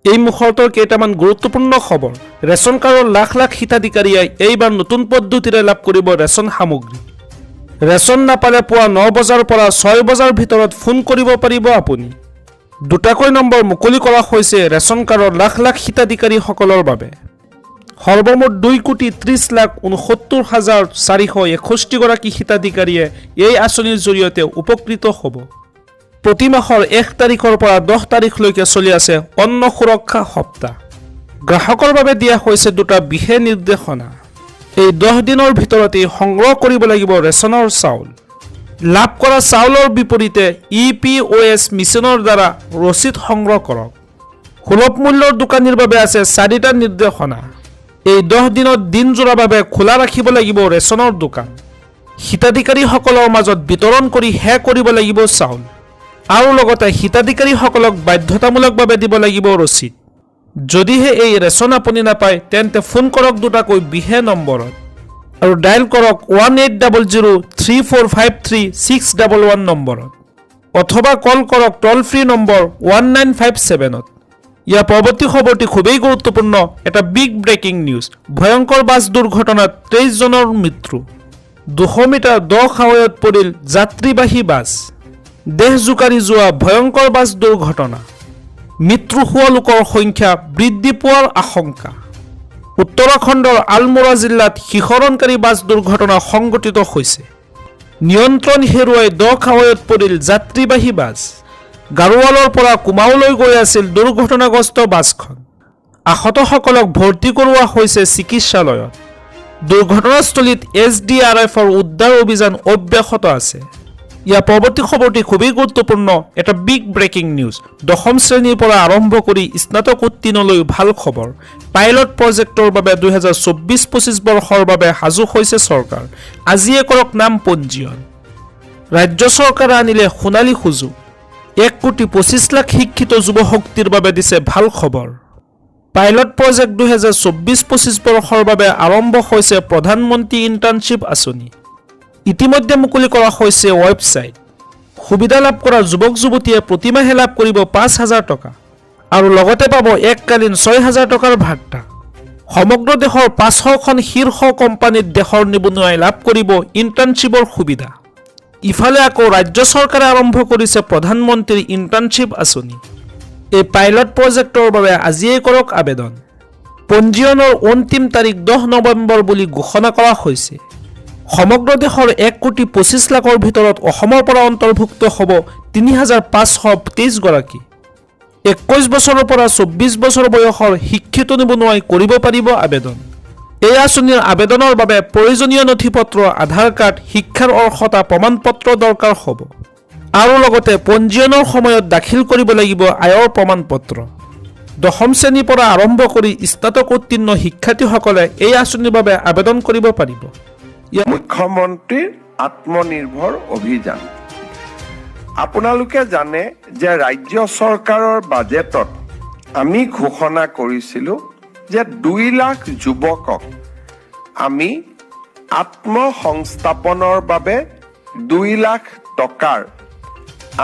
এই মুহূৰ্তৰ কেইটামান গুৰুত্বপূৰ্ণ খবৰ। ৰেচন কাৰ্ডৰ লাখ লাখ হিতাধিকাৰীয়ে এইবাৰ নতুন পদ্ধতিৰে লাভ কৰিব ৰেচন সামগ্ৰী। ৰেচন নাপালে পুৱা 9 বজাৰ পৰা 6 বজাৰ ভিতৰত ফোন কৰিব পাৰিব আপুনি। দুটাকৈ নম্বৰ মুকলি কৰা হৈছে ৰেচন কাৰ্ডৰ লাখ লাখ হিতাধিকাৰীসকলৰ বাবে। সৰ্বমুঠ 2,30,69,461 গৰাকী হিতাধিকাৰীয়ে এই আঁচনিৰ জৰিয়তে উপকৃত হ'ব। প্ৰতি মাহৰ 1 তাৰিখৰ পৰা 10 তাৰিখলৈকে চলি আছে অন্ন সুৰক্ষা সপ্তাহ। গ্ৰাহকৰ বাবে দিয়া হৈছে দুটা বিশেষ নিৰ্দেশনা। এই 10 দিনৰ ভিতৰতে সংগ্ৰহ কৰিব লাগিব ৰেচনৰ চাউল। লাভ কৰা চাউলৰ বিপৰীতে EPOS মেচিনৰ দ্বাৰা ৰচিদ সংগ্ৰহ কৰক। সুলভ মূল্যৰ দোকানীৰ বাবে আছে 4টা নিৰ্দেশনা। এই 10 দিনত দিনজোৰা বাবে খোলা ৰাখিব লাগিব ৰেচনৰ দোকান। হিতাধিকাৰীসকলৰ মাজত বিতৰণ কৰি শেষ কৰিব লাগিব চাউল। আৰু লগতে হিতাধিকাৰীসকলক বাধ্যতামূলকভাৱে দিব লাগিব ৰচিদ। যদিহে এই ৰেচন আপুনি নাপায় তেন্তে ফোন কৰক দুটাকৈ বিশেষ নম্বৰত আৰু ডায়েল কৰক 1800-3453-611 নম্বৰত অথবা কল কৰক টল ফ্ৰী নম্বৰ 1957ত। ইয়াৰ পৰৱৰ্তী খবৰটি খুবেই গুৰুত্বপূৰ্ণ। এটা বিগ ব্ৰেকিং নিউজ। ভয়ংকৰ বাছ দুৰ্ঘটনাত 23 জনৰ মৃত্যু। 200 মিটাৰ দ খাৱৈত পৰিল যাত্ৰীবাহী বাছ। দেশ জোকাৰি যোৱা ভয়ংকৰ বাছ দুৰ্ঘটনা। মৃত্যু হোৱা লোকৰ সংখ্যা বৃদ্ধি পোৱাৰ আশংকা। উত্তৰাখণ্ডৰ আলমোড়া জিলাত শিহৰণকাৰী বাছ দুৰ্ঘটনা সংঘটিত হৈছে। নিয়ন্ত্ৰণ হেৰুৱাই দ খাৱৈত পৰিল যাত্ৰীবাহী বাছ। গাৰোৱালৰ পৰা কুমাওলৈ গৈ আছিল দুৰ্ঘটনাগ্ৰস্ত বাছখন। আহতসকলক ভৰ্তি কৰোৱা হৈছে চিকিৎসালয়ত। দুৰ্ঘটনাস্থলীত SDRFৰ উদ্ধাৰ অভিযান অব্যাহত আছে। ইয়াৰ পৰৱৰ্তী খবৰটি খুবেই গুৰুত্বপূৰ্ণ। এটা বিগ ব্ৰেকিং নিউজ। 10ম শ্ৰেণীৰ পৰা আৰম্ভ কৰি স্নাতক উত্তীৰ্ণলৈ ভাল খবৰ। পাইলট প্ৰজেক্টৰ বাবে 2024-25 বৰ্ষৰ বাবে সাজু হৈছে চৰকাৰ। আজিয়ে কৰক নাম পঞ্জীয়ন। ৰাজ্য চৰকাৰে আনিলে সোণালী সুযোগ। 1,25 লাখ শিক্ষিত যুৱশক্তিৰ বাবে দিছে ভাল খবৰ। পাইলট প্ৰজেক্ট 2024-25 বৰ্ষৰ বাবে আৰম্ভ হৈছে প্ৰধানমন্ত্ৰী ইণ্টাৰ্ণশ্বিপ আঁচনি। ইতিমধ্যে মুকলি কৰা হৈছে ৱেবছাইট। সুবিধা লাভ কৰা যুৱক যুৱতীয়ে প্ৰতিমাহে লাভ কৰিব 5,000 টকা আৰু লগতে পাব এককালীন 6,000 টকাৰ ভাত্তা। সমগ্ৰ দেশৰ 500খন শীৰ্ষ কোম্পানীত দেশৰ নিবনুৱাই লাভ কৰিব ইণ্টাৰ্ণশ্বিপৰ সুবিধা। ইফালে আকৌ ৰাজ্য চৰকাৰে আৰম্ভ কৰিছে প্ৰধানমন্ত্ৰীৰ ইণ্টাৰ্ণশ্বিপ আঁচনি। এই পাইলট প্ৰজেক্টৰ বাবে আজিয়ে কৰক আবেদন। পঞ্জীয়নৰ অন্তিম তাৰিখ 10 নৱেম্বৰ বুলি ঘোষণা কৰা হৈছে। সমগ্ৰ দেশৰ 1,25 লাখৰ ভিতৰত অসমৰ পৰা অন্তৰ্ভুক্ত হ'ব 3,523 গৰাকী। 21 বছৰৰ পৰা 24 বছৰ বয়সৰ শিক্ষিত নিবনুৱাই কৰিব পাৰিব আবেদন। এই আঁচনিৰ আবেদনৰ বাবে প্ৰয়োজনীয় নথিপত্ৰ আধাৰ কাৰ্ড, শিক্ষাৰ অৰ্হতা প্ৰমাণপত্ৰ দৰকাৰ হ'ব আৰু লগতে পঞ্জীয়নৰ সময়ত দাখিল কৰিব লাগিব আয়ৰ প্ৰমাণপত্ৰ। 10ম শ্ৰেণীৰ পৰা আৰম্ভ কৰি স্নাতক উত্তীৰ্ণ শিক্ষাৰ্থীসকলে এই আঁচনিৰ বাবে আবেদন কৰিব পাৰিব। মুখ্যমন্ত্ৰীৰ আত্মনিৰ্ভৰ অভিযান। আপোনালোকে জানে যে ৰাজ্য চৰকাৰৰ বাজেটত আমি ঘোষণা কৰিছিলোঁ যে 2 লাখ যুৱকক আমি আত্মসংস্থাপনৰ বাবে 2 লাখ টকাৰ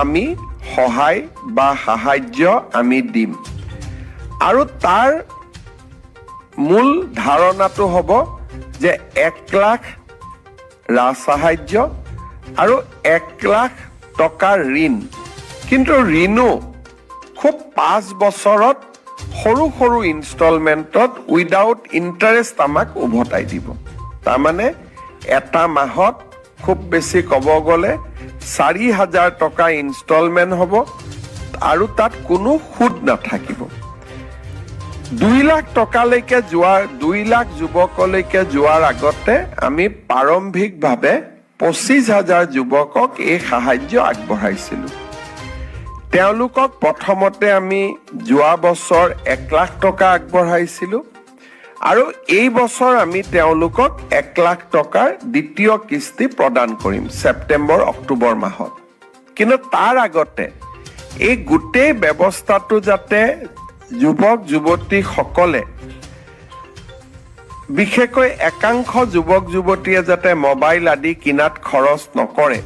আমি সহায় বা সাহায্য আমি দিম আৰু তাৰ মূল ধাৰণাটো হ'ব যে 1 লাখ সাহায্য আৰু 1 লাখ টকাৰ ঋণ। কিন্তু ঋণো খুব 5 বছৰত সৰু সৰু ইনষ্টলমেণ্টত উইদাউট ইণ্টাৰেষ্ট আমাক উভতাই দিব। তাৰমানে এটা মাহত খুব বেছি ক'ব গ'লে 4,000 টকা ইনষ্টলমেণ্ট হ'ব আৰু তাত কোনো সুদ নাথাকিব। 2 লাখ টকালৈকে 2 লাখ যুৱকলৈকে যোৱাৰ আগতে আমি প্ৰাৰম্ভিকভাৱে 25,000 যুৱকক এই সাহায্য আগবঢ়াইছিলোঁ। তেওঁলোকক প্ৰথমতে আমি যোৱা বছৰ 1 লাখ টকা আগবঢ়াইছিলোঁ আৰু এই বছৰ আমি তেওঁলোকক 1 লাখ টকাৰ দ্বিতীয় কিস্তি প্ৰদান কৰিম ছেপ্টেম্বৰ অক্টোবৰ মাহত। কিন্তু তাৰ আগতে এই গোটেই ব্যৱস্থাটো যাতে যুৱক যুৱতীসকলে, বিশেষকৈ একাংশ যুৱক যুৱতীয়ে যাতে মোবাইল আদি কিনাত খৰচ নকৰে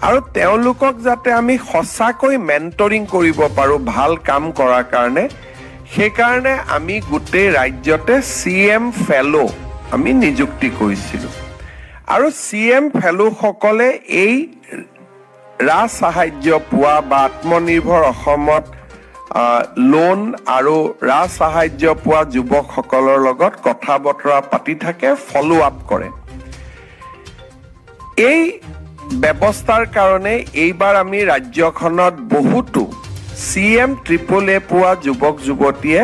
আৰু তেওঁলোকক যাতে আমি সঁচাকৈ মেণ্টৰিং কৰিব পাৰোঁ ভাল কাম কৰাৰ কাৰণে, সেইকাৰণে আমি গোটেই ৰাজ্যতে CM ফেলো আমি নিযুক্তি কৰিছিলোঁ আৰু CM ফেলোসকলে এই ৰাজ সাহায্য পোৱা বা আত্মনিৰ্ভৰ অসমত লোন আৰু ৰাজ সাহায্য পোৱা যুৱকসকলৰ লগত কথা বতৰা পাতি থাকে, ফলো আপ কৰে। এই ব্যৱস্থাৰ কাৰণে এইবাৰ আমি ৰাজ্যখনত বহুতো CM AAA পোৱা যুৱক যুৱতীয়ে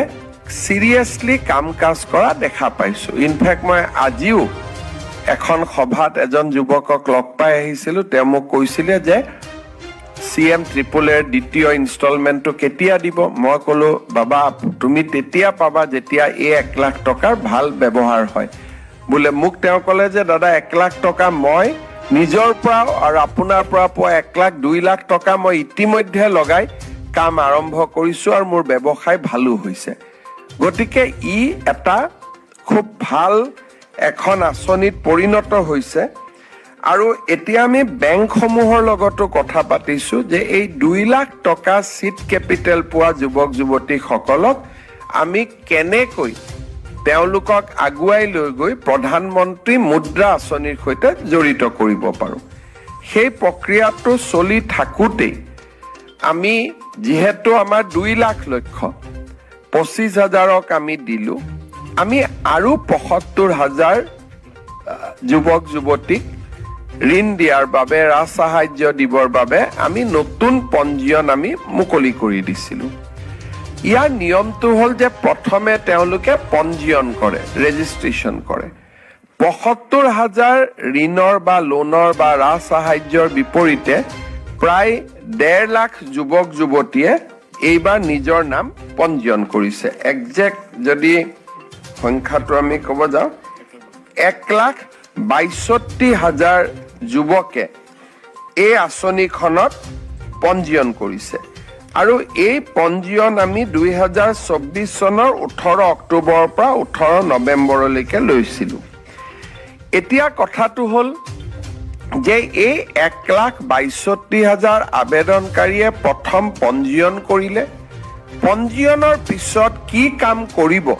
চিৰিয়াছলি কাম কাজ কৰা দেখা পাইছোঁ। ইনফেক্ট মই আজিও এখন সভাত এজন যুৱকক লগ পাই আহিছিলোঁ। তেওঁ মোক কৈছিলে যে CM AAAৰ দ্বিতীয় ইনষ্টলমেণ্টটো কেতিয়া দিব? মই ক'লো, বাবা তুমি তেতিয়া পাবা যেতিয়া এই 1 লাখ টকাৰ ভাল ব্যৱহাৰ হয়। বোলে মোক তেওঁ ক'লে যে দাদা 1 লাখ টকা মই নিজৰ পৰা আৰু আপোনাৰ পৰা পোৱা 1 লাখ 2 লাখ টকা মই ইতিমধ্যে লগাই কাম আৰম্ভ কৰিছোঁ আৰু মোৰ ব্যৱসায় ভালো হৈছে। গতিকে ই এটা খুব ভাল এখন আঁচনিত পৰিণত হৈছে আৰু এতিয়া আমি বেংকসমূহৰ লগতো কথা পাতিছোঁ যে এই 2 লাখ টকা চিট কেপিটেল পোৱা যুৱক যুৱতীসকলক আমি কেনেকৈ তেওঁলোকক আগুৱাই লৈ গৈ প্ৰধানমন্ত্ৰী মুদ্ৰা আঁচনিৰ সৈতে জড়িত কৰিব পাৰোঁ। সেই প্ৰক্ৰিয়াটো চলি থাকোঁতেই আমি যিহেতু আমাৰ 2 লাখ লক্ষ্য 25,000ক আমি দিলোঁ, আমি আৰু 75,000 যুৱক যুৱতীক ঋণ দিয়াৰ বাবে, ৰাজ সাহায্য দিবৰ বাবে আমি নতুন পঞ্জীয়ন আমি মুকলি কৰি দিছিলোঁ। ইয়াৰ নিয়মটো হ'ল যে প্ৰথমে তেওঁলোকে পঞ্জীয়ন কৰে, ৰেজিষ্ট্ৰেশ্যন কৰে। 75,000 ঋণৰ বা লোনৰ বা ৰাজ সাহায্যৰ বিপৰীতে প্ৰায় 1.5 লাখ যুৱক যুৱতীয়ে এইবাৰ নিজৰ নাম পঞ্জীয়ন কৰিছে। একজেক্ট যদি সংখ্যাটো আমি ক'ব যাওঁ, 1,62,000 যুৱকে এই আঁচনিখনত পঞ্জীয়ন কৰিছে আৰু এই পঞ্জীয়ন আমি 2024 চনৰ 18 অক্টোবৰৰ পৰা 18 নৱেম্বৰলৈকে লৈছিলোঁ। এতিয়া কথাটো হ'ল যে এই 1,62,000 আবেদনকাৰীয়ে প্ৰথম পঞ্জীয়ন কৰিলে, পঞ্জীয়নৰ পিছত কি কাম কৰিব